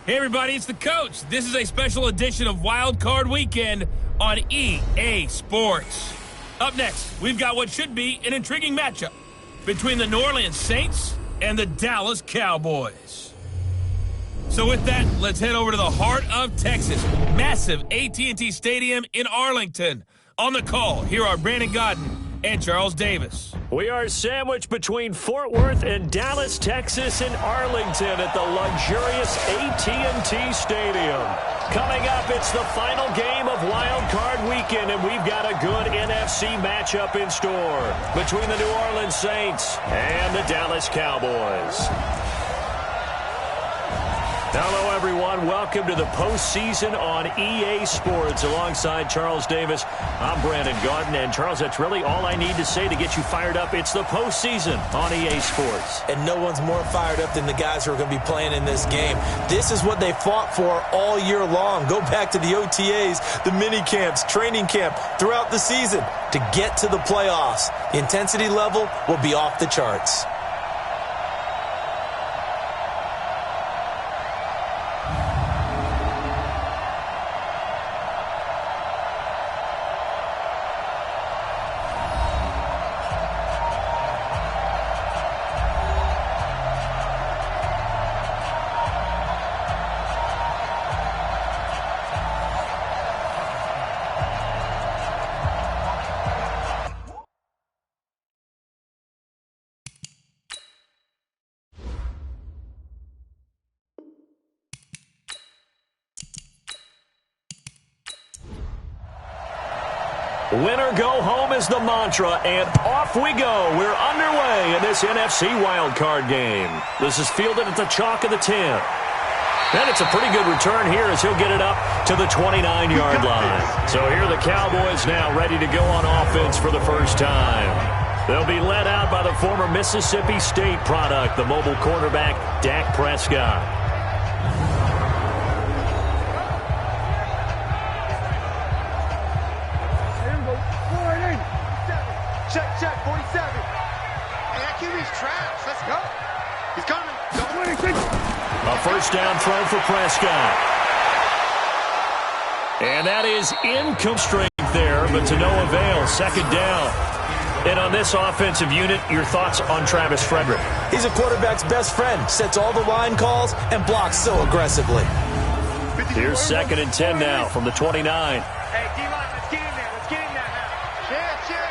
Hey everybody, it's the coach. This is a special edition of Wild Card Weekend on EA Sports. Up next, we've got what should be an intriguing matchup between the New Orleans Saints and the Dallas Cowboys. So with that, let's head over to the heart of Texas. Massive AT&T Stadium in Arlington. On the call, here are Brandon Godden and Charles Davis. We are sandwiched between Fort Worth and Dallas, Texas, and Arlington at the luxurious AT&T Stadium. Coming up, it's the final game of Wild Card Weekend, and we've got a good NFC matchup in store between the New Orleans Saints and the Dallas Cowboys. Hello, everyone. Welcome to the postseason on EA Sports. Alongside Charles Davis, I'm Brandon Godden. And, Charles, that's really all I need to say to get you fired up. It's the postseason on EA Sports. And no one's more fired up than the guys who are going to be playing in this game. This is what they fought for all year long. Go back to the OTAs, the mini camps, training camp, throughout the season to get to the playoffs. The intensity level will be off the charts. Winner go home is the mantra, and off we go. We're underway in this NFC wildcard game. This is fielded at the chalk of the 10. And it's a pretty good return here as he'll get it up to the 29-yard line. So here are the Cowboys now ready to go on offense for the first time. They'll be led out by the former Mississippi State product, the mobile quarterback, Dak Prescott. Check, 47. Hey, that QB's trash. Let's go. He's coming. A first down throw for Prescott. And that is incomplete strength there, but to no avail. Second down. And on this offensive unit, your thoughts on Travis Frederick? He's a quarterback's best friend. Sets all the line calls and blocks so aggressively. Here's 2nd and 10 now from the 29. Hey, D-line, let's get in there. Let's get in there now. Check.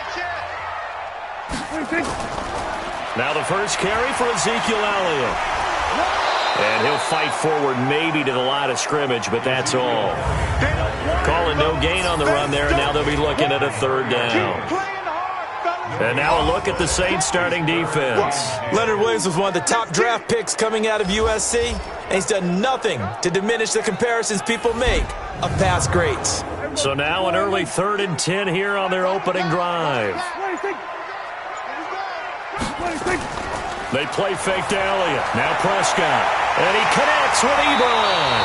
Now the first carry for Ezekiel Elliott. And he'll fight forward maybe to the line of scrimmage, but that's all. Calling no gain on the run there. Now they'll be looking at a third down. And now a look at the Saints starting defense. Leonard Williams was one of the top draft picks coming out of USC, and he's done nothing to diminish the comparisons people make of past greats. So now an early 3rd and 10 here on their opening drive. They play fake to Elliott. Now Prescott. And he connects with Ebron.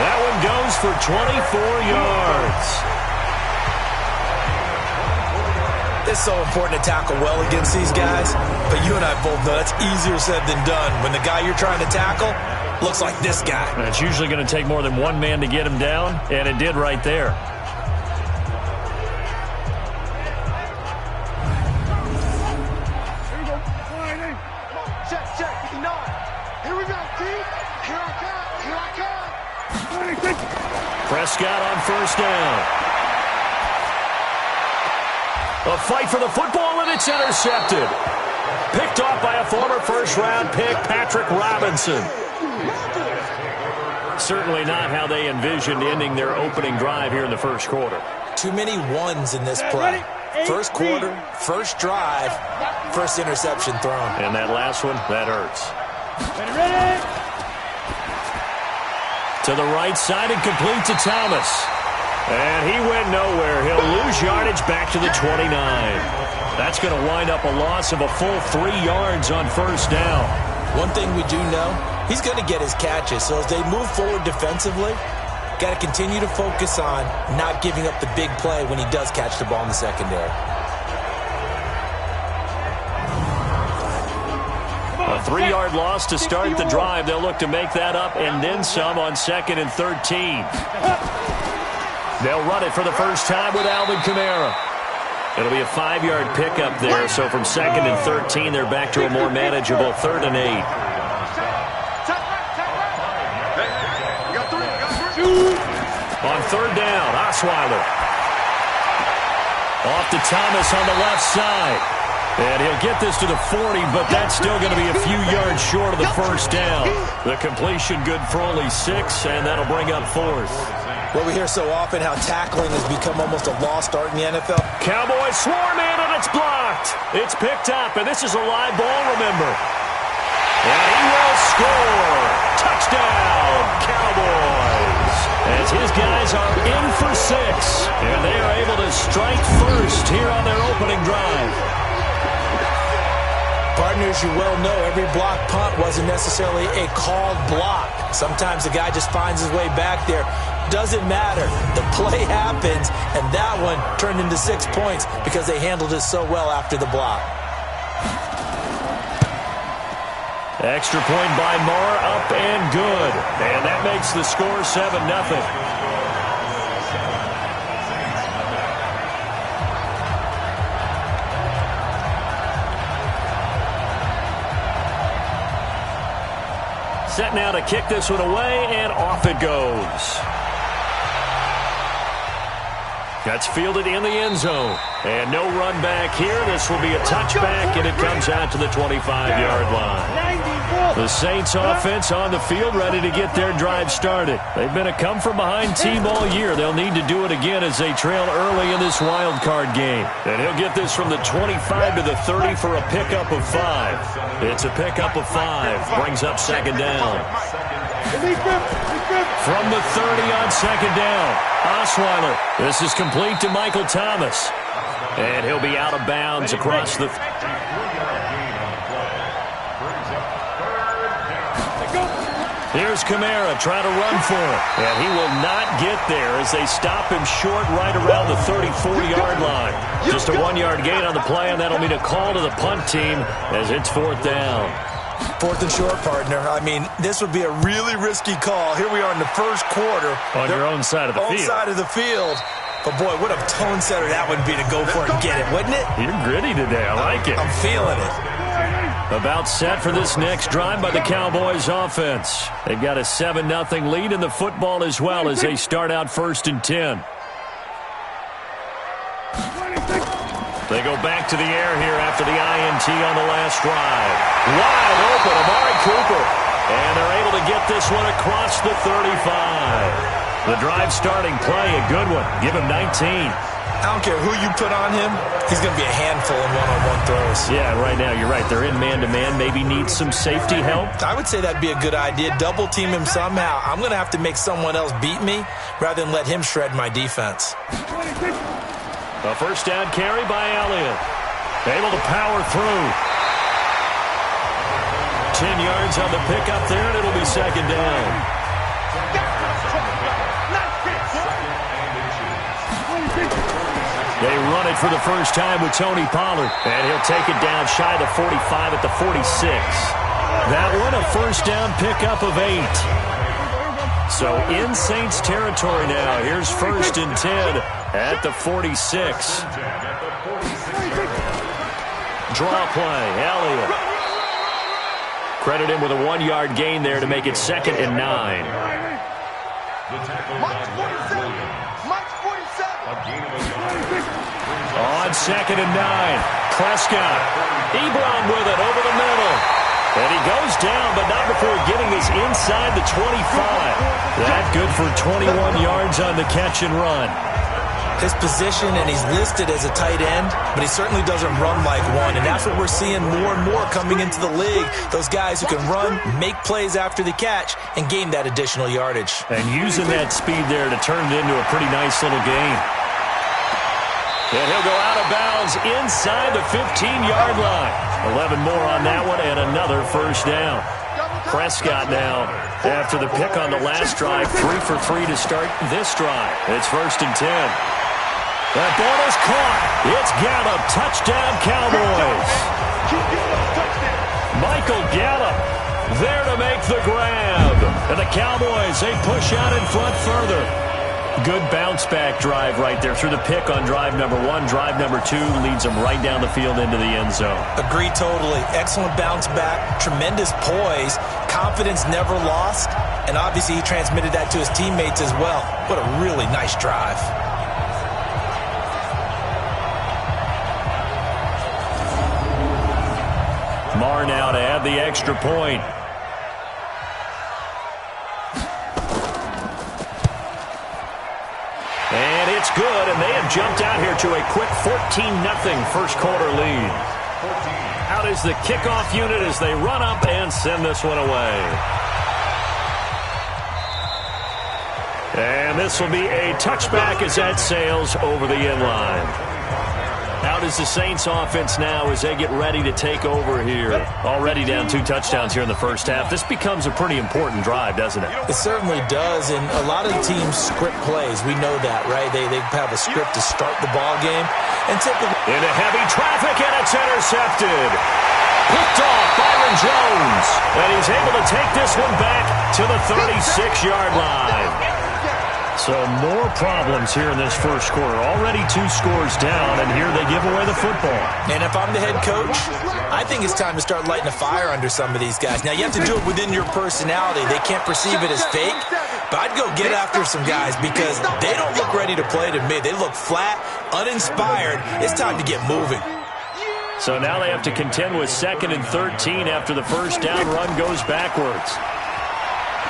That one goes for 24 yards. It's so important to tackle well against these guys, but you and I both know that's easier said than done when the guy you're trying to tackle looks like this guy. And it's usually going to take more than one man to get him down, and it did right there. Prescott on first down. A fight for the football, and it's intercepted. Picked off by a former first-round pick, Patrick Robinson. Certainly not how they envisioned ending their opening drive here in the first quarter. Too many ones in this play. First quarter, first drive, first interception thrown. And that last one, that hurts. Ready. To the right side and complete to Thomas. And he went nowhere. He'll lose yardage back to the 29. That's going to wind up a loss of a full 3 yards on first down. One thing we do know, he's going to get his catches. So as they move forward defensively, got to continue to focus on not giving up the big play when he does catch the ball in the secondary. A A 3-yard loss to start the drive. They'll look to make that up and then some on 2nd and 13. They'll run it for the first time with Alvin Kamara. It'll be a 5-yard pickup there, so from 2nd and 13, they're back to a more manageable 3rd and 8. On 3rd down, Osweiler. Off to Thomas on the left side. And he'll get this to the 40, but that's still going to be a few yards short of the first down. The completion good for only 6, and that'll bring up 4th. Well, we hear so often how tackling has become almost a lost art in the NFL. Cowboys swarm in, and it's blocked. It's picked up, and this is a live ball, remember. And he will score. Touchdown, Cowboys. As his guys are in for 6, and they are able to strike first here on their opening drive. Partners, you well know every block punt wasn't necessarily a called block. Sometimes the guy just finds his way back there. Doesn't matter. The play happens, and that one turned into 6 points because they handled it so well after the block. Extra point by Moore, up and good. And that makes the score 7-0. Set now to kick this one away, and off it goes. That's fielded in the end zone. And no run back here. This will be a touchback, and it comes out to the 25-yard line. The Saints offense on the field, ready to get their drive started. They've been a come-from-behind team all year. They'll need to do it again as they trail early in this wild card game. And he'll get this from the 25 to the 30 for a pickup of 5. It's a pickup of 5. Brings up 2nd down. From the 30 on 2nd down, Osweiler. This is complete to Michael Thomas. And he'll be out of bounds across the... Here's Kamara trying to run for it. And he will not get there as they stop him short right around the 34-yard line. Just a 1-yard gain on the play, and that'll mean a call to the punt team as it's 4th down. 4th and short, partner. I mean, this would be a really risky call. Here we are in the first quarter. On your own side of the field. Own side of the field. But, boy, what a tone setter that would be to go for it and get it, wouldn't it? You're gritty today. I like it. I'm feeling it. About set for this next drive by the Cowboys offense. They've got a 7-0 lead in the football as well as they start out 1st and 10. They go back to the air here after the INT on the last drive. Wide open, Amari Cooper. And they're able to get this one across the 35. The drive starting play, a good one. Give him 19. I don't care who you put on him. He's going to be a handful in one-on-one throws. Yeah, right now, you're right. They're in man-to-man. Maybe need some safety help. I would say that'd be a good idea. Double team him somehow. I'm going to have to make someone else beat me rather than let him shred my defense. A first down carry by Elliott. Able to power through. 10 yards on the pickup there, and it'll be 2nd down. They run it for the first time with Tony Pollard. And he'll take it down shy of the 45 at the 46. That one a first down pickup of 8. So in Saints territory now. Here's 1st and 10 at the 46. Draw play, Elliott. Credit him with a 1-yard gain there to make it 2nd and 9. On 2nd and 9, Prescott. Ebron with it over the middle. And he goes down, but not before getting this inside the 25. That good for 21 yards on the catch and run. His position, and he's listed as a tight end, but he certainly doesn't run like one. And that's what we're seeing more and more coming into the league. Those guys who can run, make plays after the catch, and gain that additional yardage. And using that speed there to turn it into a pretty nice little game. And he'll go out of bounds inside the 15-yard line. 11 more on that one and another first down. Prescott now, after the pick on the last drive, 3 for 3 to start this drive. It's 1st and 10. That ball is caught. It's Gallup. Touchdown, Cowboys. Michael Gallup there to make the grab. And the Cowboys, they push out in front further. Good bounce-back drive right there through the pick on drive number 1. Drive number 2 leads them right down the field into the end zone. Agree totally. Excellent bounce back, tremendous poise, confidence never lost, and obviously he transmitted that to his teammates as well. What a really nice drive. Marr now to add the extra point. And it's good, and they have jumped out here to a quick 14-0 first quarter lead. Out is the kickoff unit as they run up and send this one away. And this will be a touchback as that sails over the end line. Out is the Saints offense now as they get ready to take over here. Already down 2 touchdowns here in the first half. This becomes a pretty important drive, doesn't it? It certainly does, and a lot of the teams script plays. We know that, right? They have a script to start the ball game. And typically into heavy traffic, and it's intercepted. Picked off Byron Jones. And he's able to take this one back to the 36-yard line. So more problems here in this first quarter. Already 2 scores down, and here they give away the football. And if I'm the head coach, I think it's time to start lighting a fire under some of these guys. Now, you have to do it within your personality. They can't perceive it as fake, but I'd go get after some guys because they don't look ready to play to me. They look flat, uninspired. It's time to get moving. So now they have to contend with 2nd and 13 after the first down run goes backwards.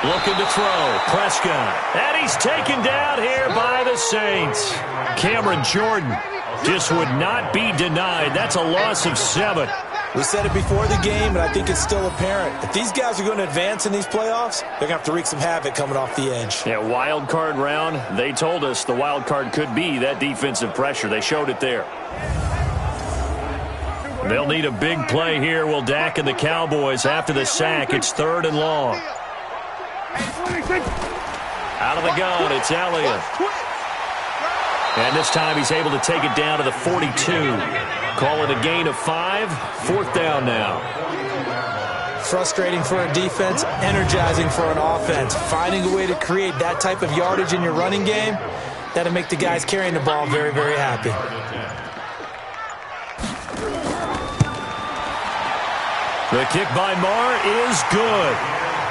Looking to throw, Prescott. And he's taken down here by the Saints. Cameron Jordan just would not be denied. That's a loss of 7. We said it before the game, and I think it's still apparent. If these guys are going to advance in these playoffs, they're going to have to wreak some havoc coming off the edge. Yeah, wild card round. They told us the wild card could be that defensive pressure. They showed it there. They'll need a big play here. Will Dak and the Cowboys after the sack. It's 3rd and long. Out of the gun, it's Elliott. And this time he's able to take it down to the 42. Call it a gain of 5. 4th down now. Frustrating for a defense, energizing for an offense. Finding a way to create that type of yardage in your running game, that'll make the guys carrying the ball very, very happy. The kick by Marr is good.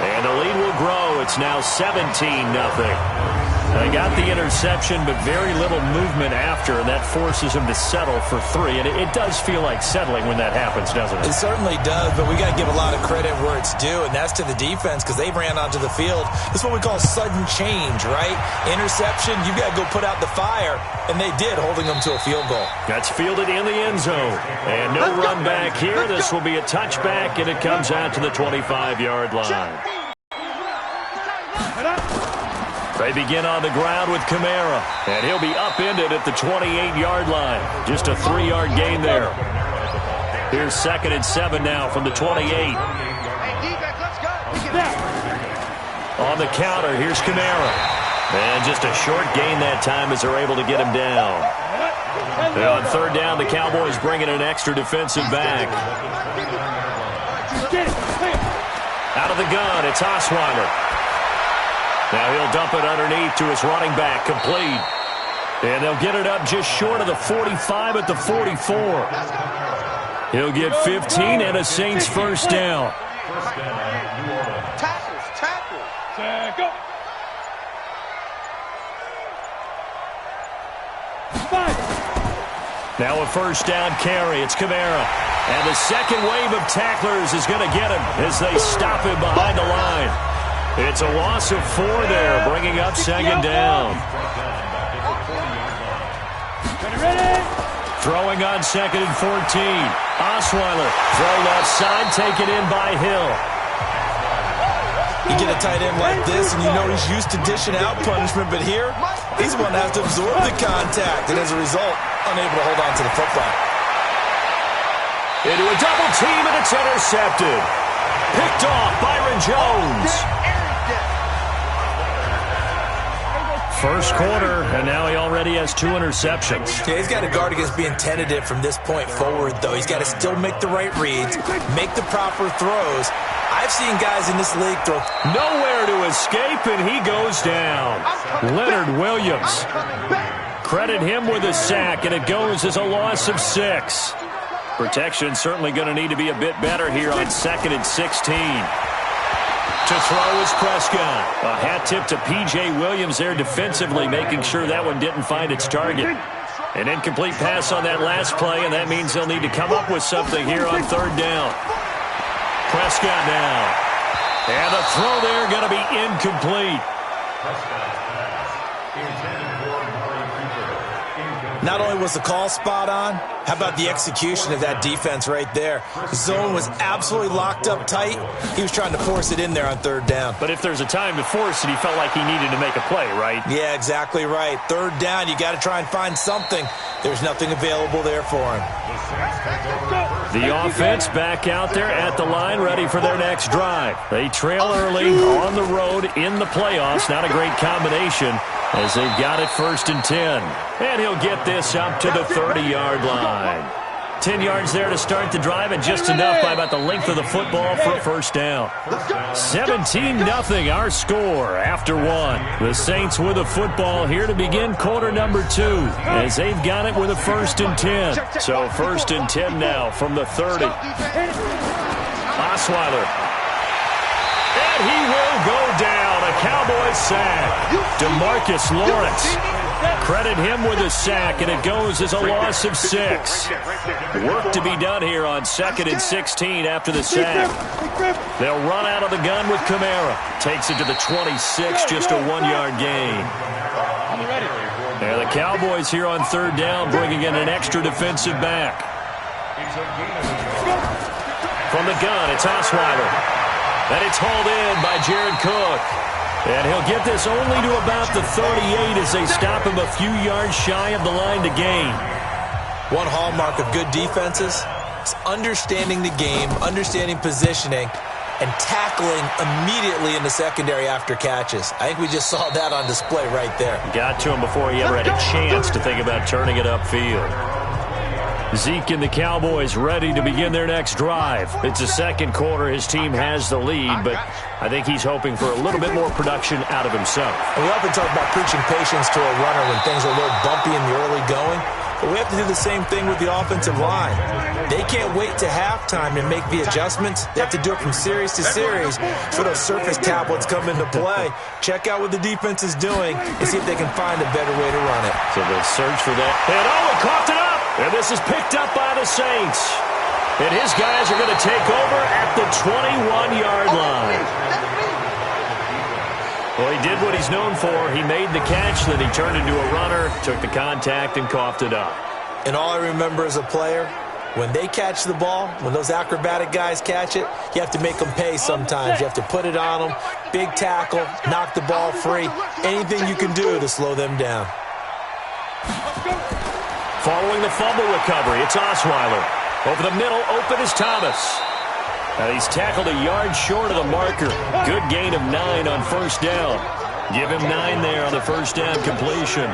And the lead will grow. It's now 17-0. They got the interception, but very little movement after, and that forces them to settle for 3. And it does feel like settling when that happens, doesn't it? It certainly does, but we got to give a lot of credit where it's due, and that's to the defense because they ran onto the field. This is what we call sudden change, right? Interception, you got to go put out the fire, and they did, holding them to a field goal. That's fielded in the end zone. And no run back here. This will be a touchback, and it comes out to the 25-yard line. They begin on the ground with Kamara, and he'll be upended at the 28-yard line. Just a 3-yard gain there. Here's 2nd and 7 now from the 28. On the counter, here's Kamara. And just a short gain that time as they're able to get him down. And on 3rd down, the Cowboys bring in an extra defensive back. Out of the gun, it's Osweiler. Now he'll dump it underneath to his running back, complete. And they'll get it up just short of the 45 at the 44. He'll get 15 and a Saints first down. Tackle. Now a first down carry. It's Kamara. And the second wave of tacklers is going to get him as they stop him behind the line. It's a loss of 4 there, bringing up 2nd down. Throwing on 2nd and 14. Osweiler throw left side, taken in by Hill. You get a tight end like this, and you know he's used to dishing out punishment, but here, he's going to have to absorb the contact, and as a result, unable to hold on to the football. Into a double team, and it's intercepted. Picked off Byron Jones. First quarter, and now he already has 2 interceptions. Yeah, he's got to guard against being tentative from this point forward, though. He's got to still make the right reads, make the proper throws. I've seen guys in this league throw. Nowhere to escape, and he goes down. Leonard Williams. Credit him with a sack, and it goes as a loss of 6. Protection certainly going to need to be a bit better here on 2nd and 16. To throw is Prescott. A hat tip to P.J. Williams there defensively, making sure that one didn't find its target. An incomplete pass on that last play, and that means they'll need to come up with something here on 3rd down. Prescott now. And the throw there going to be incomplete. Not only was the call spot on, how about the execution of that defense right there? The zone was absolutely locked up tight. He was trying to force it in there on 3rd down. But if there's a time to force it, he felt like he needed to make a play, right? Yeah, exactly right. 3rd down, you got to try and find something. There's nothing available there for him. The offense back out there at the line, ready for their next drive. They trail early on the road in the playoffs. Not a great combination as they've got it 1st and 10. And he'll get this up to the 30-yard line. 10 yards there to start the drive, and just enough by about the length of the football for a 1st down. 17-0 our score after 1. The Saints with the football here to begin quarter number 2 as they've got it with a 1st and 10. So 1st and 10 now from the 30. Osweiler. And he will go down. A Cowboys sack. DeMarcus Lawrence. Credit him with a sack, and it goes as a loss of 6. Work to be done here on 2nd and 16 after the sack. They'll run out of the gun with Kamara. Takes it to the 26, just a 1-yard gain. And the Cowboys here on 3rd down, bringing in an extra defensive back. From the gun, it's Osweiler. And it's hauled in by Jared Cook. And he'll get this only to about the 38 as they stop him a few yards shy of the line to gain. One hallmark of good defenses is understanding the game, understanding positioning, and tackling immediately in the secondary after catches. I think we just saw that on display right there. Got to him before he ever had a chance to think about turning it upfield. Zeke and the Cowboys ready to begin their next drive. It's the 2nd quarter. His team has the lead, but I think he's hoping for a little bit more production out of himself. And we often talk about preaching patience to a runner when things are a little bumpy in the early going, but we have to do the same thing with the offensive line. They can't wait to halftime and make the adjustments. They have to do it from series to series so those surface tablets come into play. Check out what the defense is doing and see if they can find a better way to run it. So they'll search for that. And coughed it up! And this is picked up by the Saints. And his guys are going to take over at the 21-yard line. Well, he did what he's known for. He made the catch, then he turned into a runner, took the contact, and coughed it up. And all I remember as a player, when they catch the ball, when those acrobatic guys catch it, you have to make them pay sometimes. You have to put it on them, big tackle, knock the ball free, anything you can do to slow them down. Following the fumble recovery, it's Osweiler. Over the middle, open is Thomas. He's tackled a yard short of the marker. Good gain of 9 on 1st down. Give him 9 there on the 1st down completion.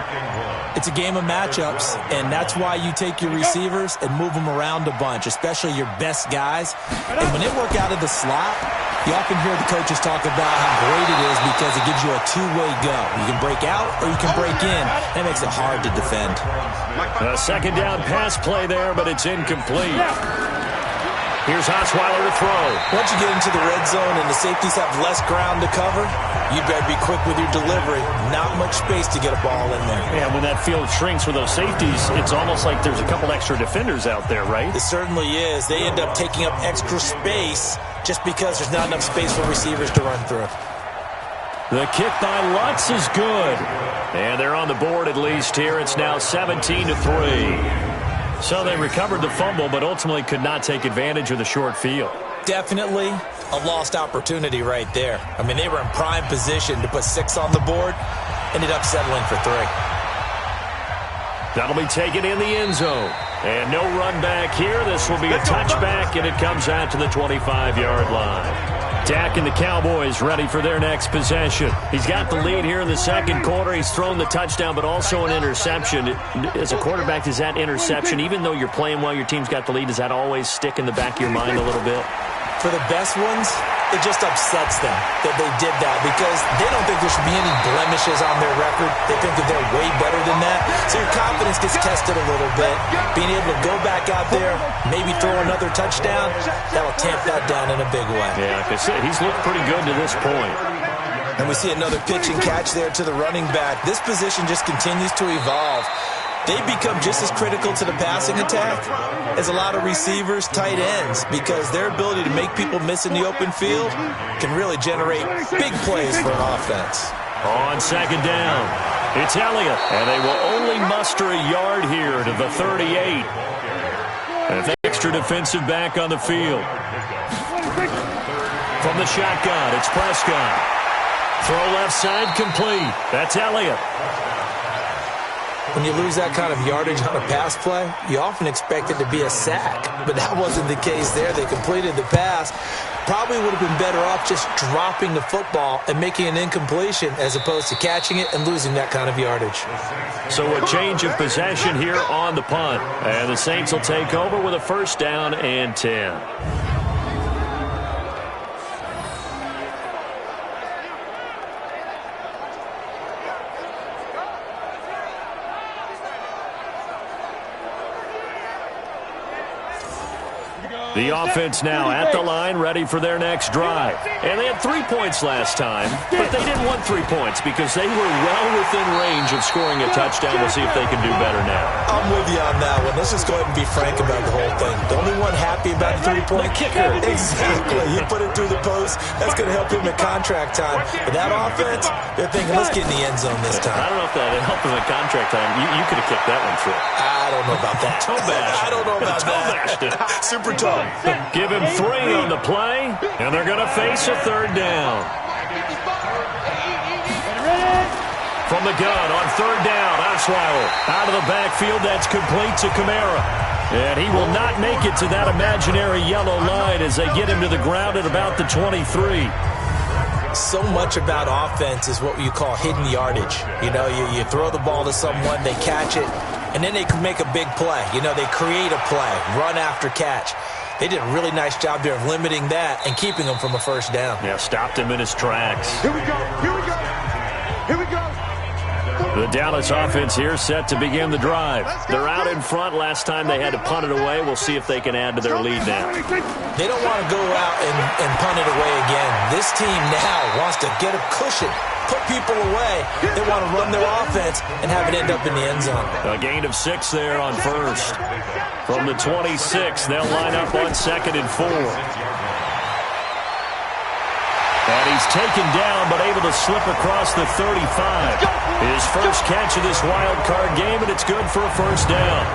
It's a game of matchups, and that's why you take your receivers and move them around a bunch, especially your best guys. And when they work out of the slot, you often hear the coaches talk about how great it is because it gives you a two-way go. You can break out or you can break in. That makes it hard to defend. A 2nd down pass play there, but it's incomplete. Here's Osweiler to throw. Once you get into the red zone and the safeties have less ground to cover, you better be quick with your delivery. Not much space to get a ball in there. Yeah, when that field shrinks with those safeties, it's almost like there's a couple extra defenders out there, right? It certainly is. They end up taking up extra space just because there's not enough space for receivers to run through. The kick by Lutz is good. And they're on the board at least here. It's now 17-3. So they recovered the fumble, but ultimately could not take advantage of the short field. Definitely a lost opportunity right there. I mean, they were in prime position to put 6 on the board. Ended up settling for 3. That'll be taken in the end zone. And no run back here. This will be a touchback, and it comes out to the 25-yard line. Dak and the Cowboys ready for their next possession. He's got the lead here in the second quarter. He's thrown the touchdown, but also an interception. As a quarterback, does that interception, even though you're playing well, your team's got the lead, does that always stick in the back of your mind a little bit? For the best ones, it just upsets them that they did that because they don't think there should be any blemishes on their record. They think that they're way better than that. So your confidence gets tested a little bit. Being able to go back out there, maybe throw another touchdown, that'll tamp that down in a big way. Yeah, like I said, he's looked pretty good to this point. And we see another pitch and catch there to the running back. This position just continues to evolve. They become just as critical to the passing attack as a lot of receivers, tight ends, because their ability to make people miss in the open field can really generate big plays for an offense. On second down, it's Elliott, and they will only muster a yard here to the 38. An extra defensive back on the field. From the shotgun, it's Prescott. Throw left side complete. That's Elliott. When you lose that kind of yardage on a pass play, you often expect it to be a sack. But that wasn't the case there. They completed the pass. Probably would have been better off just dropping the football and making an incompletion as opposed to catching it and losing that kind of yardage. So a change of possession here on the punt. And the Saints will take over with a first down and 10. The offense now at the line, ready for their next drive. And they had 3 points last time, but they didn't want 3 points because they were well within range of scoring a touchdown. We'll see if they can do better now. I'm with you on that one. Let's just go ahead and be frank about the whole thing. The only one happy about the 3-point kicker. Exactly. He put it through the post. That's going to help him at contract time. But that offense, they're thinking, let's get in the end zone this time. I don't know if that helped him at contract time. You could have kicked that one through. I don't know about that. Toe bash. I don't know about that. Super toe. Give him 3 on the play, and they're going to face a third down. From the gun on third down, Osweiler out of the backfield. That's complete to Kamara. And he will not make it to that imaginary yellow line as they get him to the ground at about the 23. So much about offense is what you call hidden yardage. You know, you throw the ball to someone, they catch it, and then they can make a big play. You know, they create a play, run after catch. They did a really nice job there of limiting that and keeping him from a first down. Yeah, stopped him in his tracks. Here we go. Here we go. Here we go. The Dallas offense here set to begin the drive. They're out in front. Last time they had to punt it away. We'll see if they can add to their lead now. They don't want to go out and punt it away again. This team now wants to get a cushion, put people away. They want to run their offense and have it end up in the end zone. A gain of 6 there on first. From the 26, they'll line up on 2nd and 4. And he's taken down, but able to slip across the 35. His first catch of this wild card game, and it's good for a first down.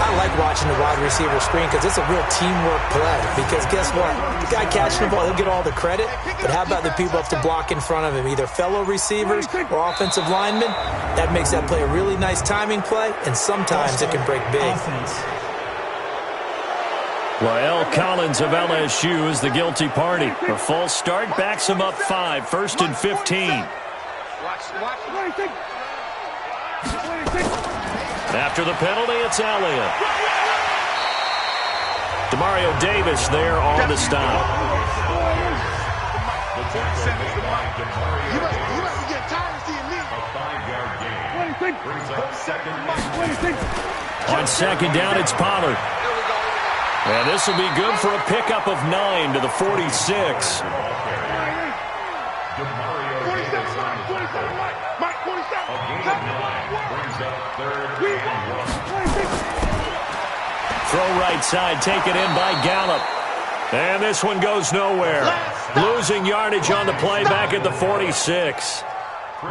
I like watching the wide receiver screen because it's a real teamwork play. Because guess what? The guy catching the ball, he'll get all the credit. But how about the people have to block in front of him, either fellow receivers or offensive linemen? That makes that play a really nice timing play, and sometimes it can break big. La'el Collins of LSU is the guilty party. A false start backs him up 5, 1st and 15. After the penalty, it's Elliott. Demario Davis there on the stop. You must get tired of seeing me. On second down, it's Pollard. And this will be good for a pickup of 9 to the 46. Throw right side, taken in by Gallup. And this one goes nowhere. Losing yardage on the play back at the 46.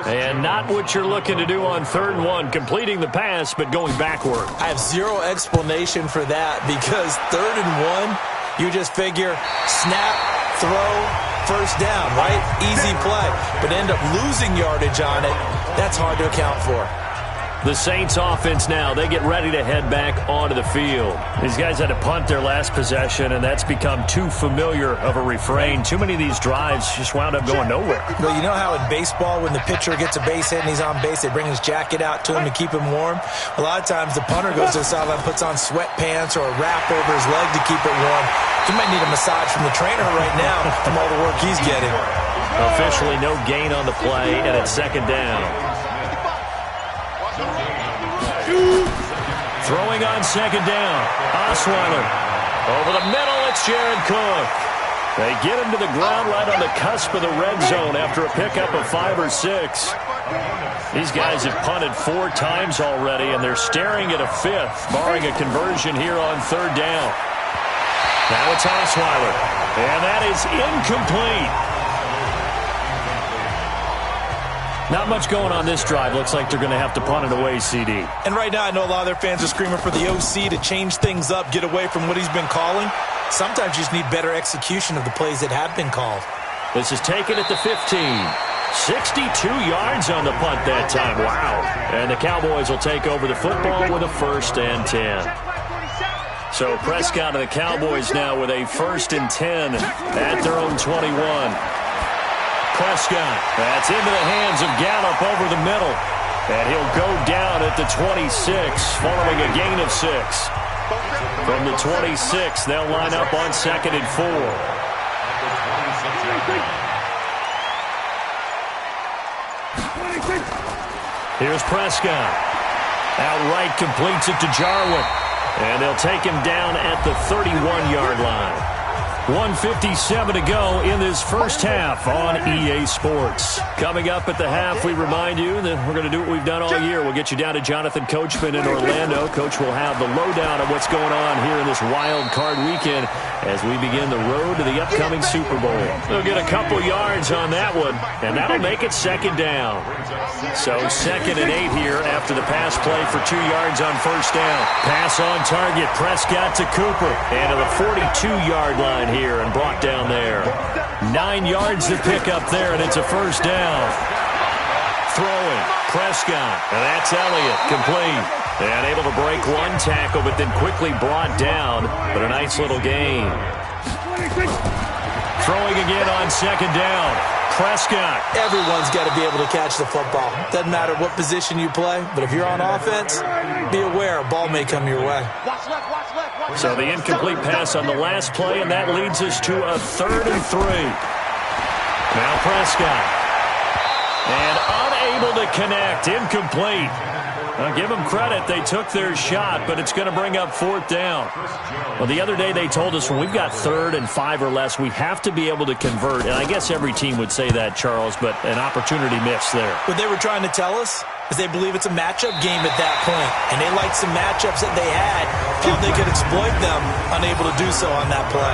And not what you're looking to do on 3rd and 1, completing the pass, but going backward. I have zero explanation for that because 3rd and 1, you just figure snap, throw, first down, right? Easy play. But end up losing yardage on it. That's hard to account for. The Saints offense now, they get ready to head back onto the field. These guys had to punt their last possession, and that's become too familiar of a refrain. Too many of these drives just wound up going nowhere. Well, you know how in baseball, when the pitcher gets a base hit and he's on base, they bring his jacket out to him to keep him warm? A lot of times the punter goes to the sideline, puts on sweatpants or a wrap over his leg to keep it warm. He might need a massage from the trainer right now from all the work he's getting. Officially no gain on the play, and it's second down. Throwing on second down. Osweiler. Over the middle, it's Jared Cook. They get him to the ground right on the cusp of the red zone after a pickup of 5 or 6. These guys have punted 4 times already, and they're staring at a 5th, barring a conversion here on third down. Now it's Osweiler, and that is incomplete. Not much going on this drive. Looks like they're going to have to punt it away, CD. And right now, I know a lot of their fans are screaming for the OC to change things up, get away from what he's been calling. Sometimes you just need better execution of the plays that have been called. This is taken at the 15. 62 yards on the punt that time. Wow. And the Cowboys will take over the football with a 1st and 10. So Prescott and the Cowboys now with a 1st and 10 at their own 21. Prescott, that's into the hands of Gallup over the middle. And he'll go down at the 26 following a gain of 6. From the 26, they'll line up on 2nd and 4. Here's Prescott. Outright completes it to Jarwin. And they'll take him down at the 31-yard line. 1:57 to go in this first half on EA Sports. Coming up at the half, we remind you that we're going to do what we've done all year. We'll get you down to Jonathan Coachman in Orlando. Coach will have the lowdown of what's going on here in this wild card weekend as we begin the road to the upcoming Super Bowl. They'll get a couple yards on that one, and that'll make it second down. So 2nd and 8 here after the pass play for 2 yards on first down. Pass on target, Prescott to Cooper, and to the 42-yard line here and brought down there. 9 yards to pick up there, and it's a first down. Throwing, Prescott, and that's Elliott, complete. And able to break one tackle, but then quickly brought down, but a nice little gain. Throwing again on second down. Prescott. Everyone's got to be able to catch the football. Doesn't matter what position you play, but if you're on offense, be aware a ball may come your way. So the incomplete pass on the last play, and that leads us to a 3rd and 3. Now Prescott. And unable to connect. Incomplete. Now give them credit. They took their shot, but it's going to bring up 4th down. Well, the other day they told us when we've got 3rd and 5 or less, we have to be able to convert. And I guess every team would say that, Charles, but an opportunity missed there. What they were trying to tell us is they believe it's a matchup game at that point. And they liked some matchups that they had, thought they could exploit them, unable to do so on that play.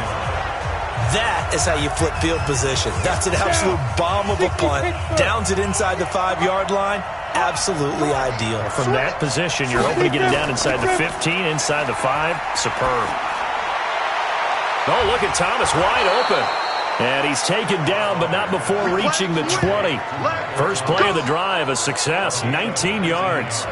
That is how you flip field position. That's an absolute bomb of a punt. Downs it inside the 5-yard line. Absolutely ideal. From that position, you're hoping to get it down inside the 15, inside the 5. Superb. Oh, look at Thomas wide open. And he's taken down, but not before reaching the 20. First play of the drive, a success, 19 yards.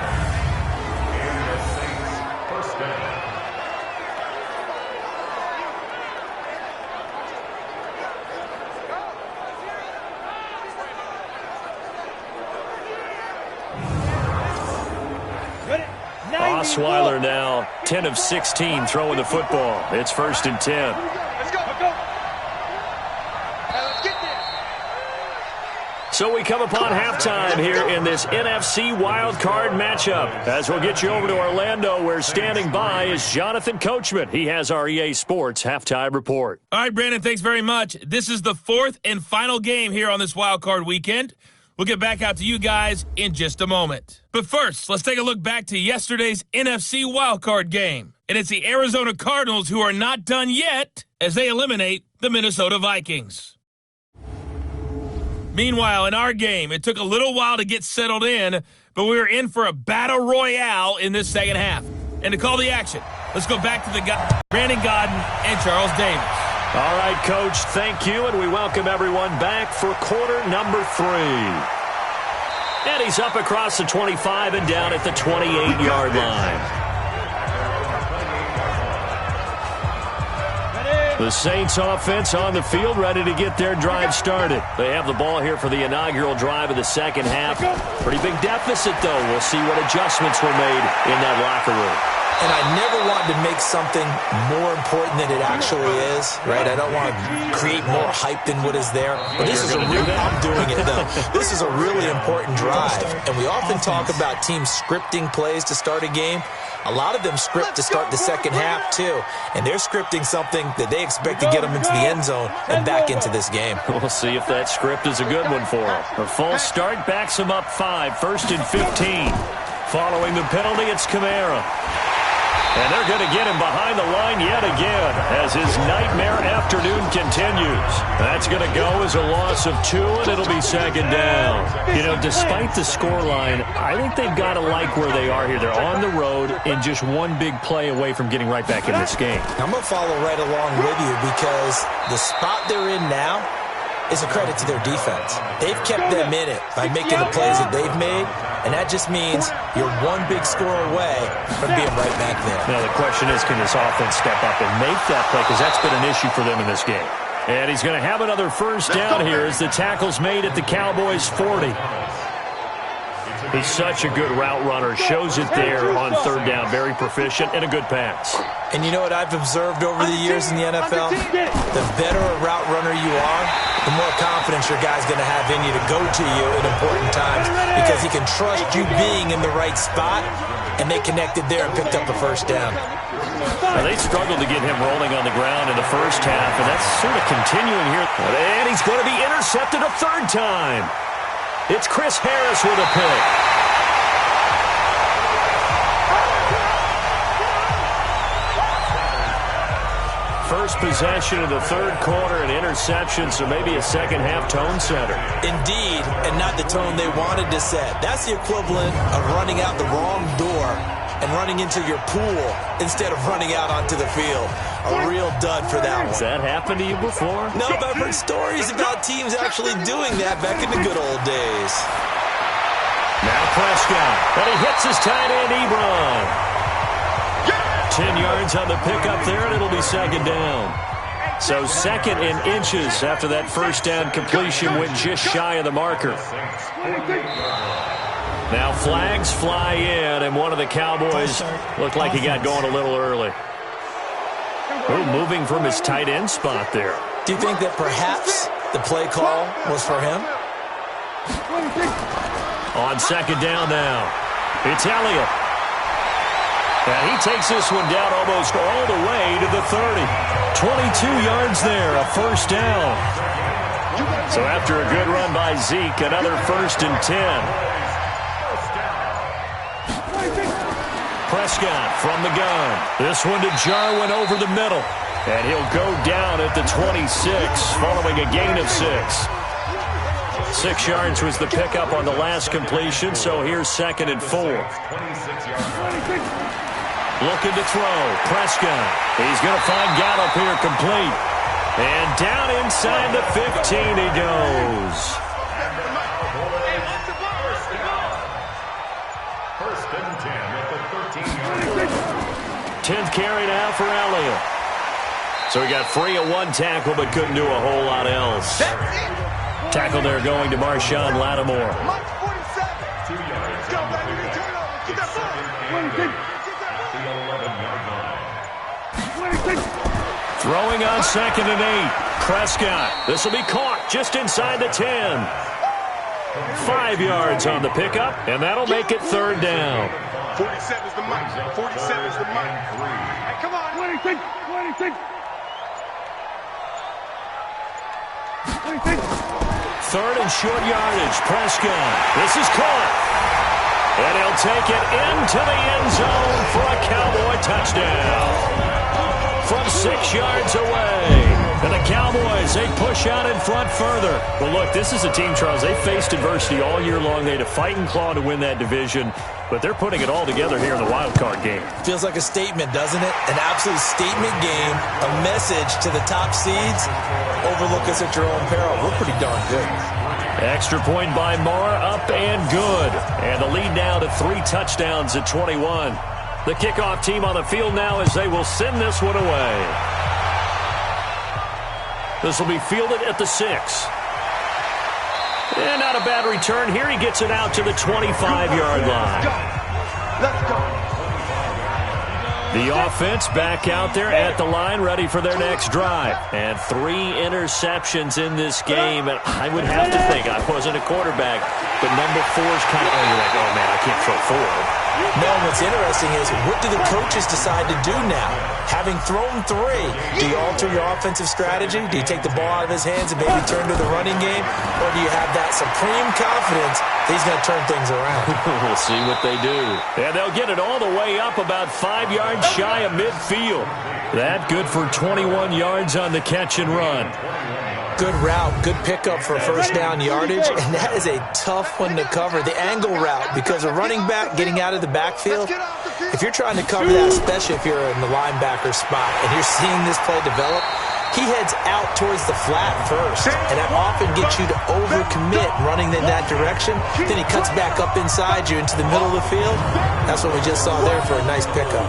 Osweiler now 10 of 16 throwing the football. It's 1st and 10. Let's go. Let's get there. So we come upon halftime here in this NFC wildcard matchup. As we'll get you over to Orlando, where standing by is Jonathan Coachman. He has our EA Sports halftime report. All right, Brandon, thanks very much. This is the 4th and final game here on this wildcard weekend. We'll get back out to you guys in just a moment. But first, let's take a look back to yesterday's NFC wildcard game. And it's the Arizona Cardinals who are not done yet as they eliminate the Minnesota Vikings. Meanwhile, in our game, it took a little while to get settled in, but we were in for a battle royale in this second half. And to call the action, let's go back to the Brandon Godden and Charles Davis. All right, Coach, thank you, and we welcome everyone back for quarter number 3. And And he's up across the 25 and down at the 28-yard line. The Saints offense on the field, ready to get their drive started. They have the ball here for the inaugural drive of the second half. Pretty big deficit, though. We'll see what adjustments were made in that locker room. And I never wanted to make something more important than it actually is, right? I don't want to create more hype than what is there. But this is I'm doing it, though. This is a really important drive. And we often talk about teams scripting plays to start a game. A lot of them script to start the second half, too. And they're scripting something that they expect to get them into the end zone and back into this game. We'll see if that script is a good one for them. A false start backs them up 5, 1st and 15. Following the penalty, it's Kamara. And they're going to get him behind the line yet again as his nightmare afternoon continues. That's going to go as a loss of 2, and it'll be second down. You know, despite the scoreline, I think they've got to like where they are here. They're on the road and just one big play away from getting right back in this game. I'm going to follow right along with you because the spot they're in now is a credit to their defense. They've kept them in it by making the plays that they've made, and that just means you're one big score away from being right back there. Now, the question is, can this offense step up and make that play? Because that's been an issue for them in this game. And he's going to have another first down here as the tackle's made at the Cowboys' 40. He's such a good route runner. Shows it there on third down. Very proficient and a good pass. And you know what I've observed over the years in the NFL? The better a route runner you are, the more confidence your guy's going to have in you to go to you in important times because he can trust you being in the right spot, and they connected there and picked up a first down. Now, they struggled to get him rolling on the ground in the first half, and that's sort of continuing here. And he's going to be intercepted a third time. It's Chris Harris with a pick. First possession of the third quarter, an interception, so maybe a second-half tone setter. Indeed, and not the tone they wanted to set. That's the equivalent of running out the wrong door and running into your pool instead of running out onto the field. A real dud for that one. Has that happened to you before? No, but I've heard stories about teams actually doing that back in the good old days. Now Prescott, and he hits his tight end, Ebron. 10 yards on the pickup there, and it'll be second down. So second in inches after that first down completion went just shy of the marker. Now flags fly in, and one of the Cowboys looked like he got going a little early. Ooh, moving from his tight end spot there. Do you think that perhaps the play call was for him? On second down now, it's Elliott. And he takes this one down almost all the way to the 30. 22 yards there, a first down. So after a good run by Zeke, another 1st and 10. Prescott from the gun. This one to Jarwin over the middle. And he'll go down at the 26 following a gain of 6. 6 yards was the pickup on the last completion, so here's 2nd and 4. Looking to throw. Prescott. He's going to find Gallup here complete. And down inside the 15 he goes. 10th carry now for Elliott. So he got free of one tackle but couldn't do a whole lot else. Tackle there going to Marshawn Lattimore. Throwing on 2nd and 8. Prescott. This will be caught just inside the 10. 5 yards on the pickup, and that'll make it 3rd down. 47 is the mic. 47 is the mic. Hey, come on. 26. 3rd and short yardage. Prescott. This is caught. And he'll take it into the end zone for a Cowboy touchdown. From 6 yards away. And the Cowboys, they push out in front further. Well, look, this is a team, Charles. They faced adversity all year long. They had to fight and claw to win that division. But they're putting it all together here in the wild card game. Feels like a statement, doesn't it? An absolute statement game. A message to the top seeds. Overlook us at your own peril. We're pretty darn good. Extra point by Marr, up and good. And the lead now to 3 touchdowns at 21. The kickoff team on the field now as they will send this one away. This will be fielded at the 6. And not a bad return here. He gets it out to the 25-yard line. Let's go. The offense back out there at the line, ready for their next drive. And 3 interceptions in this game. And I would have to think, I wasn't a quarterback, but number 4 is kind of, you're like, oh, man, I can't throw 4. No, what's interesting is, what do the coaches decide to do now? Having thrown 3, do you alter your offensive strategy? Do you take the ball out of his hands and maybe turn to the running game? Or do you have that supreme confidence that he's going to turn things around? We'll see what they do. And they'll get it all the way up about 5 yards shy of midfield. That good for 21 yards on the catch and run. Good route, good pickup for first down yardage, and that is a tough one to cover, the angle route, because a running back getting out of the backfield, if you're trying to cover that, especially if you're in the linebacker spot and you're seeing this play develop, he heads out towards the flat first, and that often gets you to overcommit running in that direction. Then he cuts back up inside you into the middle of the field. That's what we just saw there for a nice pickup.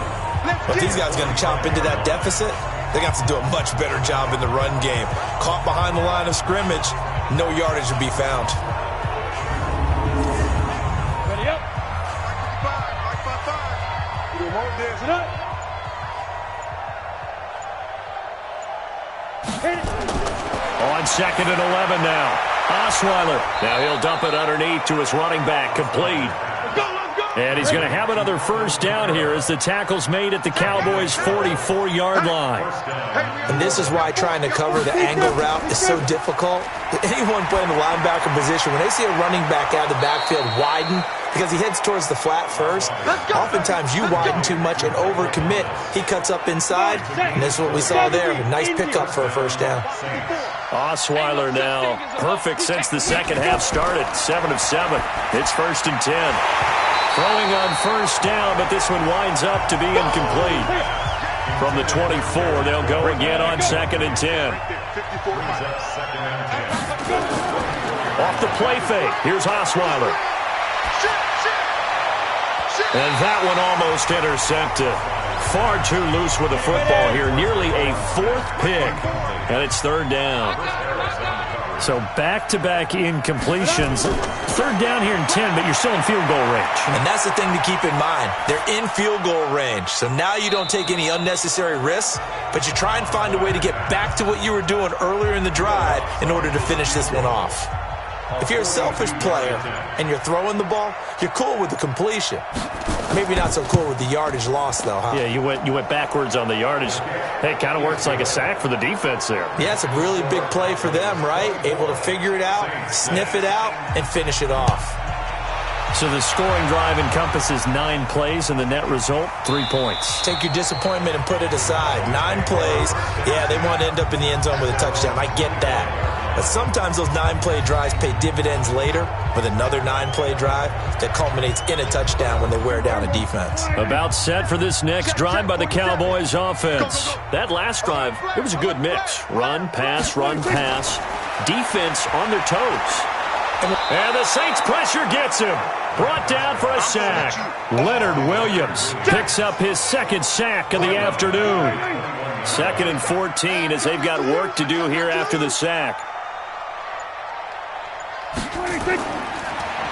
But these guys are going to chop into that deficit. They got to do a much better job in the run game. Caught behind the line of scrimmage, no yardage to be found. Ready up. Right by 5. You won't dance it up. On 2nd and 11 now. Osweiler. Now he'll dump it underneath to his running back, complete. And he's going to have another first down here as the tackle's made at the Cowboys' 44-yard line. And this is why trying to cover the angle route is so difficult. Anyone playing the linebacker position, when they see a running back out of the backfield widen, because he heads towards the flat first, oftentimes you widen too much and overcommit. He cuts up inside, and this is what we saw there. A nice pickup for a first down. Osweiler now perfect since the second half started. 7 of 7. It's 1st and 10. Throwing on first down, but this one winds up to be incomplete. From the 24, they'll go again on 2nd and 10. Off the play fake, here's Osweiler. And that one almost intercepted. Far too loose with the football here. Nearly a 4th pick, and it's 3rd down. So back-to-back incompletions. 3rd down here and 10, but you're still in field goal range. And that's the thing to keep in mind. They're in field goal range. So now you don't take any unnecessary risks, but you try and find a way to get back to what you were doing earlier in the drive in order to finish this one off. If you're a selfish player and you're throwing the ball, you're cool with the completion. Maybe not so cool with the yardage loss, though, huh? Yeah, you went backwards on the yardage. Hey, it kind of works like a sack for the defense there. Yeah, it's a really big play for them, right? Able to figure it out, sniff it out, and finish it off. So the scoring drive encompasses 9 plays, and the net result, 3 points. Take your disappointment and put it aside. 9 plays, yeah, they want to end up in the end zone with a touchdown. I get that. But sometimes those 9-play drives pay dividends later with another 9-play drive that culminates in a touchdown when they wear down a defense. About set for this next drive by the Cowboys offense. That last drive, it was a good mix. Run, pass, defense on their toes. And the Saints pressure gets him. Brought down for a sack. Leonard Williams picks up his 2nd sack of the afternoon. 2nd and 14 as they've got work to do here after the sack.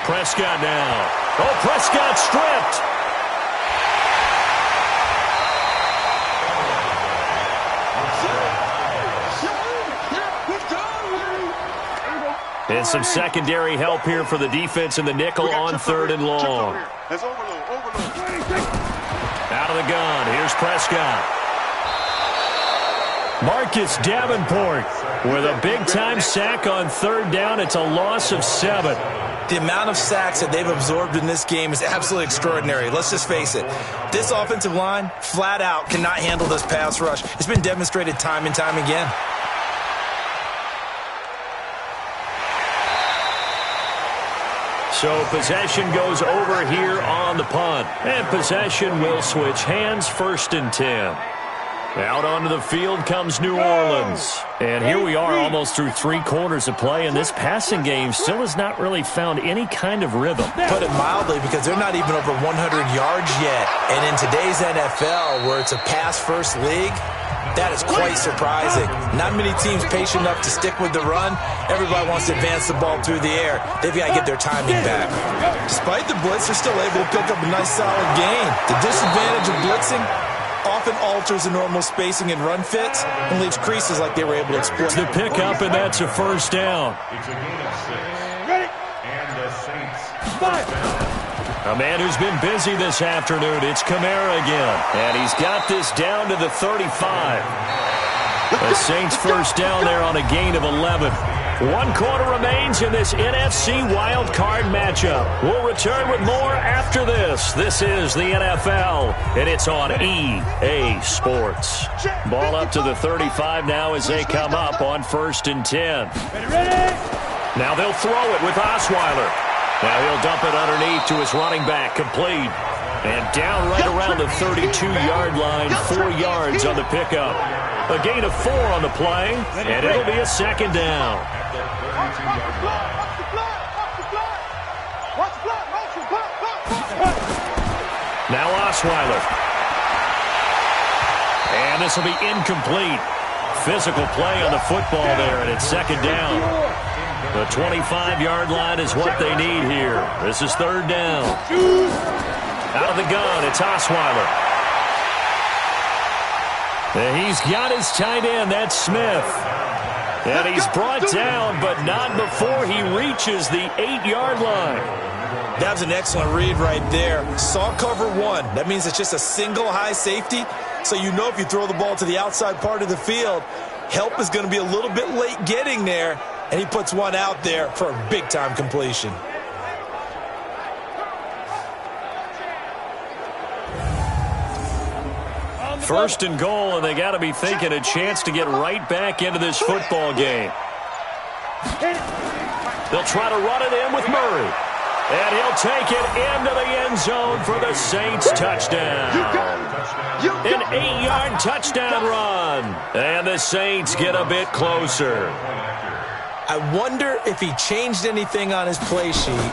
Prescott now. Oh, Prescott stripped. And some secondary help here for the defense in the nickel on 3rd and long. Out of the gun. Here's Prescott. Marcus Davenport with a big-time sack on 3rd down. It's a loss of 7. The amount of sacks that they've absorbed in this game is absolutely extraordinary. Let's just face it. This offensive line, flat out, cannot handle this pass rush. It's been demonstrated time and time again. So possession goes over here on the punt. And possession will switch hands, 1st and 10. Out onto the field comes New Orleans. And here we are almost through 3 quarters of play, and this passing game still has not really found any kind of rhythm. Put it mildly, because they're not even over 100 yards yet. And in today's NFL, where it's a pass-first league, that is quite surprising. Not many teams patient enough to stick with the run. Everybody wants to advance the ball through the air. They've got to get their timing back. Despite the blitz, they're still able to pick up a nice solid gain. The disadvantage of blitzing often alters the normal spacing and run fits and leaves creases like they were able to exploit. The pickup, and that's a first down. It's a gain of 6. Ready? And the Saints. A man who's been busy this afternoon. It's Kamara again. And he's got this down to the 35. The Saints first down there on a gain of 11. 1 quarter remains in this NFC Wild Card matchup. We'll return with more after this. This is the NFL, and it's on EA Sports. Ball up to the 35 now as they come up on 1st and 10. Now they'll throw it with Osweiler. Now he'll dump it underneath to his running back, complete. And down right around the 32-yard line, 4 yards on the pickup. A gain of 4 on the play, and it'll be a second down. Now Osweiler. And this will be incomplete. Physical play on the football there, and it's second down. The 25-yard line is what they need here. This is 3rd down. Out of the gun, it's Osweiler. And he's got his tight end, that's Smith. And he's brought down, but not before he reaches the 8-yard line. That was an excellent read right there. Saw cover 1. That means it's just a single high safety. So you know if you throw the ball to the outside part of the field, help is going to be a little bit late getting there. And he puts one out there for a big-time completion. First and goal, and they got to be thinking a chance to get right back into this football game. They'll try to run it in with Murray. And he'll take it into the end zone for the Saints touchdown. An 8-yard touchdown run. And the Saints get a bit closer. I wonder if he changed anything on his play sheet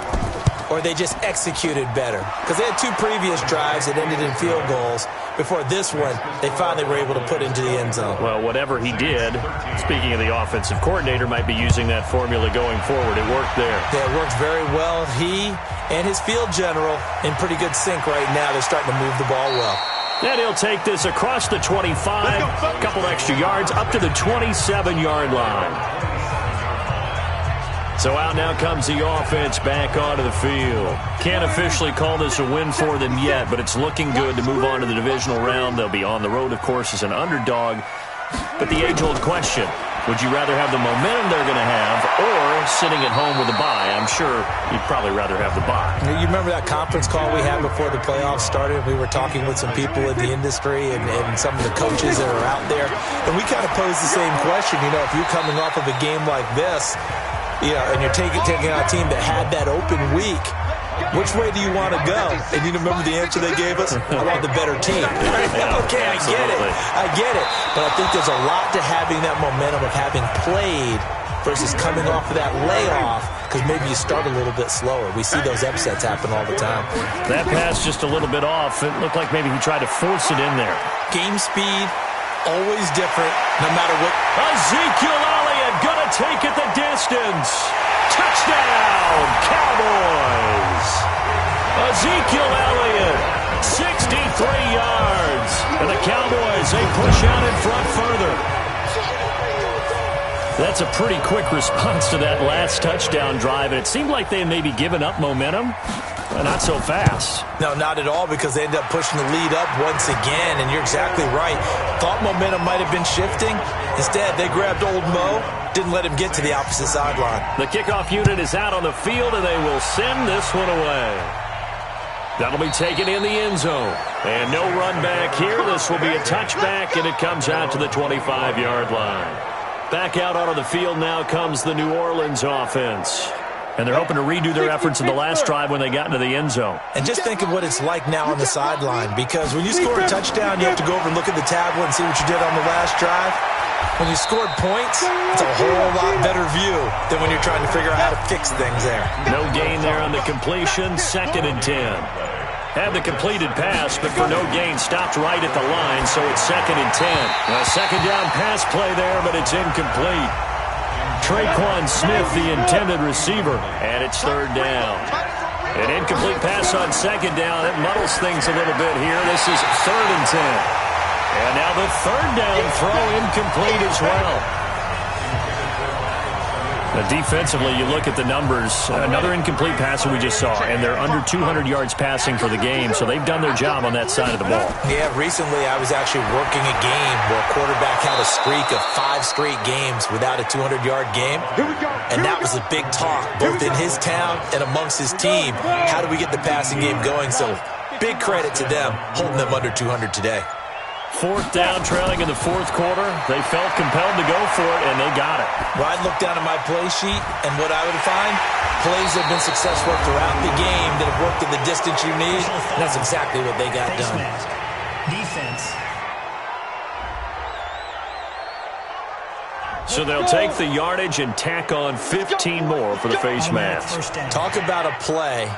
or they just executed better. Because they had 2 previous drives that ended in field goals. Before this one, they finally were able to put into the end zone. Well, whatever he did, speaking of the offensive coordinator, might be using that formula going forward. It worked there. Yeah, it worked very well. He and his field general in pretty good sync right now. They're starting to move the ball well. And he'll take this across the 25, a couple extra yards, up to the 27-yard line. So out now comes the offense back onto the field. Can't officially call this a win for them yet, but it's looking good to move on to the divisional round. They'll be on the road, of course, as an underdog. But the age-old question, would you rather have the momentum they're going to have or sitting at home with a bye? I'm sure you'd probably rather have the bye. You remember that conference call we had before the playoffs started? We were talking with some people in the industry and some of the coaches that are out there. And we kind of posed the same question. You know, if you're coming off of a game like this, you know, and you're taking out a team that had that open week, which way do you want to go? And you remember the answer they gave us? I want the better team. Okay, I get it. But I think there's a lot to having that momentum of having played versus coming off of that layoff, because maybe you start a little bit slower. We see those upsets happen all the time. That pass just a little bit off. It looked like maybe he tried to force it in there. Game speed, always different, no matter what. Ezekiel Elliott gonna take it the distance. Touchdown, Cowboys. Ezekiel Elliott, 63 yards. And the Cowboys, they push out in front further. That's a pretty quick response to that last touchdown drive. And it seemed like they had maybe given up momentum. Not so fast. No, not at all, because they ended up pushing the lead up once again, and you're exactly right. Thought momentum might have been shifting. Instead, they grabbed old Mo, didn't let him get to the opposite sideline. The kickoff unit is out on the field, and they will send this one away. That'll be taken in the end zone. And no run back here. This will be a touchback, and it comes out to the 25-yard line. Back out onto the field now comes the New Orleans offense. And they're hoping to redo their efforts in the last drive when they got into the end zone. And just think of what it's like now on the sideline, because when you score a touchdown, you have to go over and look at the tablet and see what you did on the last drive. When you scored points, it's a whole lot better view than when you're trying to figure out how to fix things there. No gain there on the completion, 2nd and 10. Had the completed pass, but for no gain, stopped right at the line, so it's 2nd and 10. A second down pass play there, but it's incomplete. Traquan Smith, the intended receiver, and it's 3rd down. An incomplete pass on 2nd down. It muddles things a little bit here. This is 3rd and 10. And now the 3rd down throw incomplete as well. Defensively, you look at the numbers. Another incomplete pass that we just saw, and they're under 200 yards passing for the game, so they've done their job on that side of the ball. Yeah, recently I was actually working a game where a quarterback had a streak of 5 straight games without a 200-yard game, and that was a big talk, both in his town and amongst his team. How do we get the passing game going? So big credit to them, holding them under 200 today. 4th down, trailing in the 4th quarter. They felt compelled to go for it, and they got it. Well, I'd look down at my play sheet, and what I would find, plays that have been successful throughout the game that have worked in the distance you need, and that's exactly what they got done. Defense. So they'll take the yardage and tack on 15 more for the face mask. Talk about a play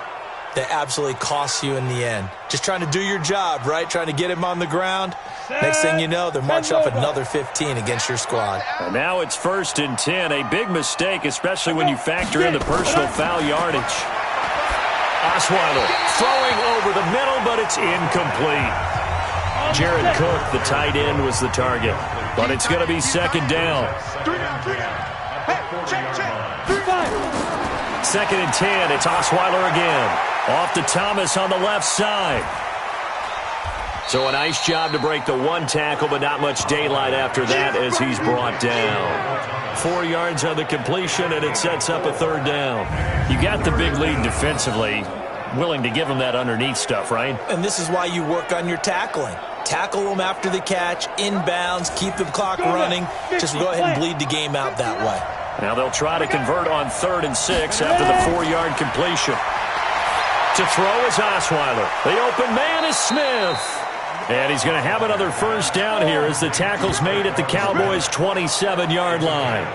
that absolutely costs you in the end. Just trying to do your job, right? Trying to get him on the ground. Next thing you know, they're marching off another 15 against your squad. And now it's 1st and 10. A big mistake, especially when you factor in the personal foul yardage. Osweiler throwing over the middle, but it's incomplete. Jared Cook, the tight end, was the target. But it's going to be 2nd down. 2nd and 10. It's Osweiler again. Off to Thomas on the left side. So a nice job to break the 1 tackle, but not much daylight after that as he's brought down. 4 yards on the completion, and it sets up a 3rd down. You got the big lead defensively. Willing to give him that underneath stuff, right? And this is why you work on your tackling. Tackle them after the catch, inbounds, keep the clock running. Just go ahead and bleed the game out that way. Now they'll try to convert on 3rd and 6 after the 4-yard completion. To throw is Osweiler. The open man is Smith. And he's going to have another 1st down here as the tackle's made at the Cowboys' 27-yard line.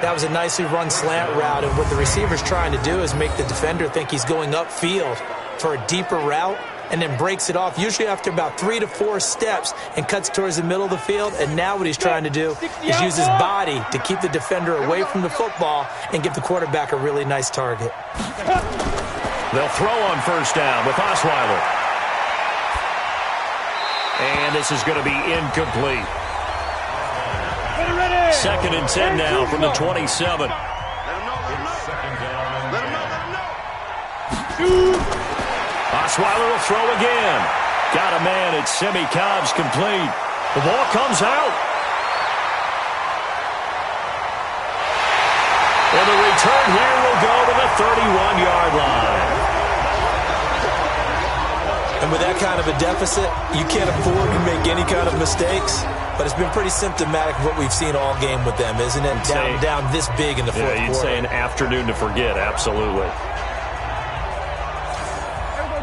That was a nicely run slant route, and what the receiver's trying to do is make the defender think he's going upfield for a deeper route, and then breaks it off, usually after about 3 to 4 steps, and cuts towards the middle of the field. And now what he's trying to do is use his body to keep the defender away from the football and give the quarterback a really nice target. They'll throw on 1st down with Osweiler. And this is going to be incomplete. 2nd and 10 now from the 27. Osweiler will throw again. Got a man. It's Semi Cobbs complete. The ball comes out. And the return here will go to the 31-yard line. And with that kind of a deficit, you can't afford to make any kind of mistakes. But it's been pretty symptomatic of what we've seen all game with them, isn't it? Down this big in the fourth quarter. You'd say an afternoon to forget, absolutely.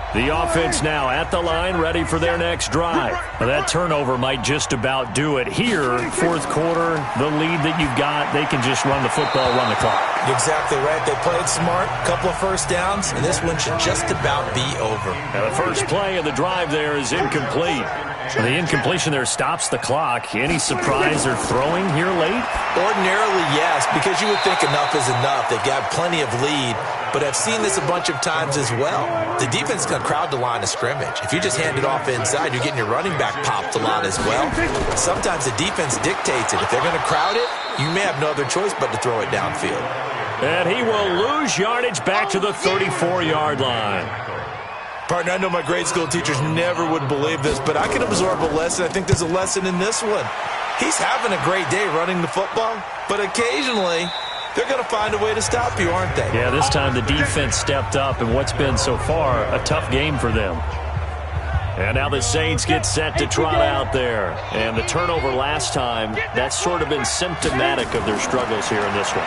The offense now at the line, ready for their next drive. Well, that turnover might just about do it. Here, 4th quarter, the lead that you've got, they can just run the football, run the clock. Exactly right. They played smart, couple of 1st downs, and this one should just about be over. And the first play of the drive there is incomplete. The incompletion there stops the clock. Any surprise they're throwing here late? Ordinarily, yes, because you would think enough is enough. They've got plenty of lead, but I've seen this a bunch of times as well. The defense is going to crowd the line of scrimmage. If you just hand it off inside, you're getting your running back popped a lot as well. Sometimes the defense dictates it. If they're going to crowd it, you may have no other choice but to throw it downfield. And he will lose yardage back to the 34-yard line. Partner, I know my grade school teachers never would believe this, but I can absorb a lesson. I think there's a lesson in this one. He's having a great day running the football, but occasionally they're going to find a way to stop you, aren't they? Yeah, this time the defense stepped up in what's been so far a tough game for them. And now the Saints get set to trot out there. And the turnover last time, that's sort of been symptomatic of their struggles here in this one.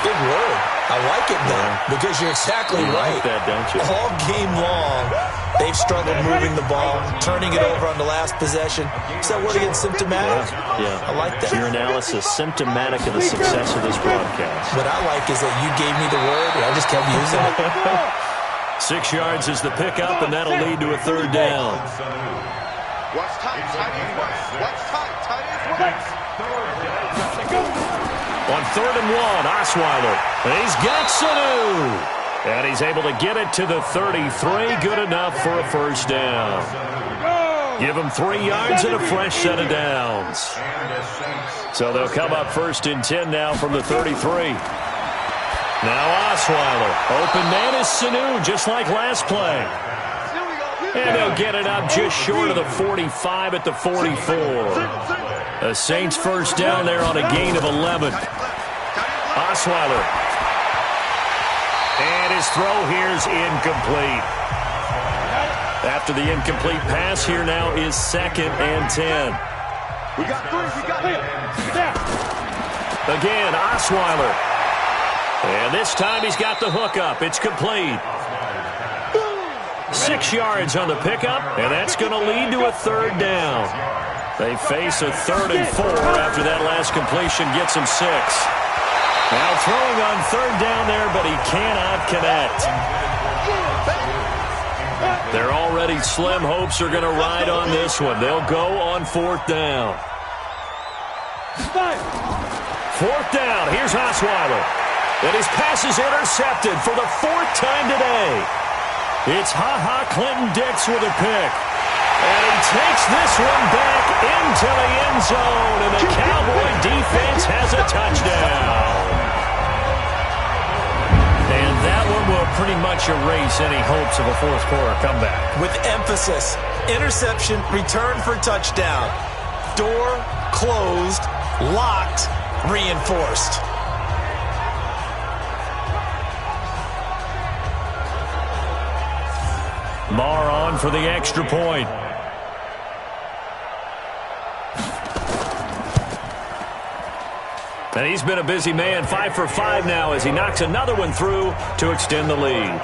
Big word. I like it, though, because you're exactly right. Like that, don't you? All game long, they've struggled moving the ball, turning it over on the last possession. Is that word again, symptomatic? Yeah. I like that. Your analysis, symptomatic of the success of this broadcast. What I like is that you gave me the word, and I just kept using it. 6 yards is the pickup, and that'll lead to a third down. Watch tight, tight is west. Watch tight, tight is west. On 3rd and 1, Osweiler. He's got Sanu. And he's able to get it to the 33. Good enough for a first down. Give him 3 yards and a fresh set of downs. So they'll come up 1st and 10 now from the 33. Now Osweiler. Open man is Sanu, just like last play. And they'll get it up just short of the 45 at the 44. A Saints first down there on a gain of 11. Osweiler. And his throw here is incomplete. After the incomplete pass, here now is 2nd and 10. We got 3, we got Again, Osweiler. And this time he's got the hook up. It's complete. 6 yards on the pickup, and that's going to lead to a third down. They face a 3rd and 4 after that last completion gets him 6. Now throwing on 3rd down there, but he cannot connect. Their already slim hopes are going to ride on this one. They'll go on 4th down. 4th down. Here's Osweiler. And his pass is intercepted for the 4th time today. It's Clinton-Dix with a pick. And he takes this one back into the end zone. And the Cowboy defense has a touchdown. And that one will pretty much erase any hopes of a fourth-quarter comeback. With emphasis, interception, return for touchdown. Door closed, locked, reinforced. Marr on for the extra point. And he's been a busy man, 5 for 5 now as he knocks another one through to extend the lead.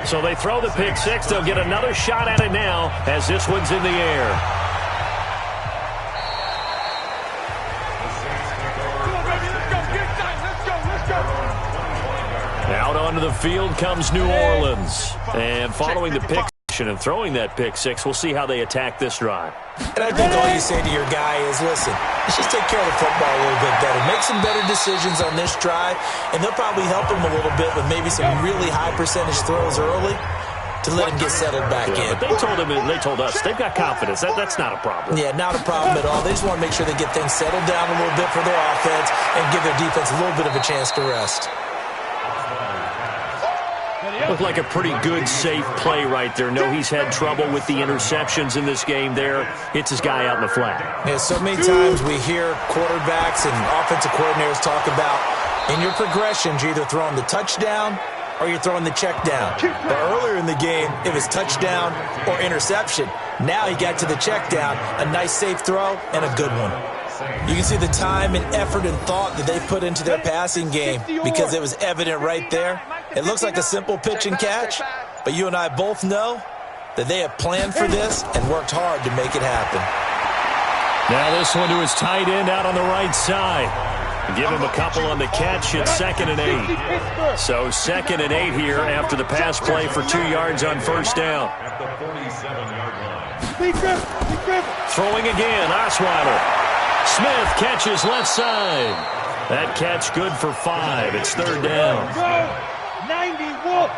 So they throw the pick six. They'll get another shot at it now as this one's in the air. Out onto the field comes New Orleans. And following the pick and throwing that pick six, we'll see how they attack this drive. And I think all you say to your guy is, listen, let's just take care of the football a little bit better. Make some better decisions on this drive, and they'll probably help him a little bit with maybe some really high percentage throws early to let him get settled back in. But they told us they've got confidence. That's not a problem. Yeah, not a problem at all. They just want to make sure they get things settled down a little bit for their offense and give their defense a little bit of a chance to rest. Looked like a pretty good, safe play right there. No, he's had trouble with the interceptions in this game there. Hits his guy out in the flat. Yeah, so many times we hear quarterbacks and offensive coordinators talk about in your progressions, you're either throwing the touchdown or you're throwing the check down. But earlier in the game, it was touchdown or interception. Now he got to the check down, a nice safe throw, and a good one. You can see the time and effort and thought that they put into their passing game because it was evident right there. It looks like a simple pitch and catch, but you and I both know that they have planned for this and worked hard to make it happen. Now this one to his tight end out on the right side. Give him a couple on the catch. It's 2nd and 8. So 2nd and 8 here after the pass play for 2 yards on first down. Throwing again, Osweiler. Smith catches left side. That catch good for 5. It's 3rd down. 91.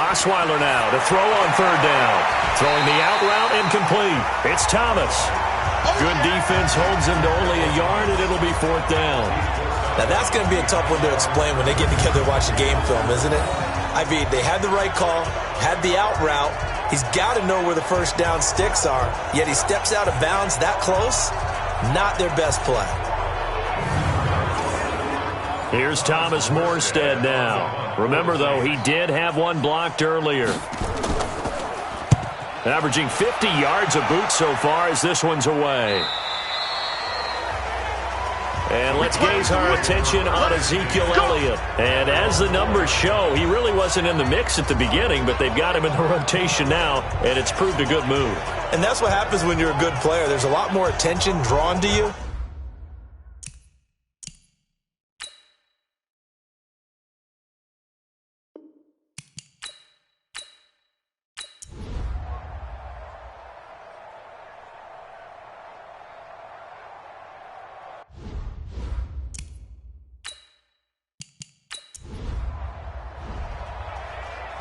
Osweiler now to throw on 3rd down. Throwing the out route incomplete. It's Thomas. Good defense holds him to only a yard, and it'll be 4th down. Now that's going to be a tough one to explain when they get together and watch the game film, isn't it? I mean, they had the right call, had the out route. He's got to know where the first down sticks are, yet he steps out of bounds that close. Not their best play. Here's Thomas Morstead now. Remember, though, he did have one blocked earlier. Averaging 50 yards a boot so far as this one's away. And let's gaze our attention on Ezekiel Elliott. And as the numbers show, he really wasn't in the mix at the beginning, but they've got him in the rotation now, and it's proved a good move. And that's what happens when you're a good player. There's a lot more attention drawn to you.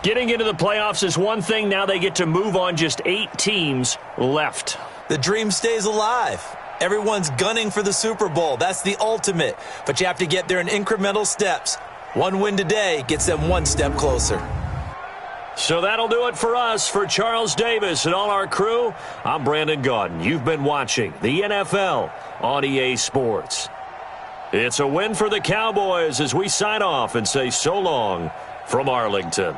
Getting into the playoffs is one thing. Now they get to move on. Just 8 teams left. The dream stays alive. Everyone's gunning for the Super Bowl. That's the ultimate. But you have to get there in incremental steps. One win today gets them one step closer. So that'll do it for us. For Charles Davis and all our crew, I'm Brandon Gaudin. You've been watching the NFL on EA Sports. It's a win for the Cowboys as we sign off and say so long from Arlington.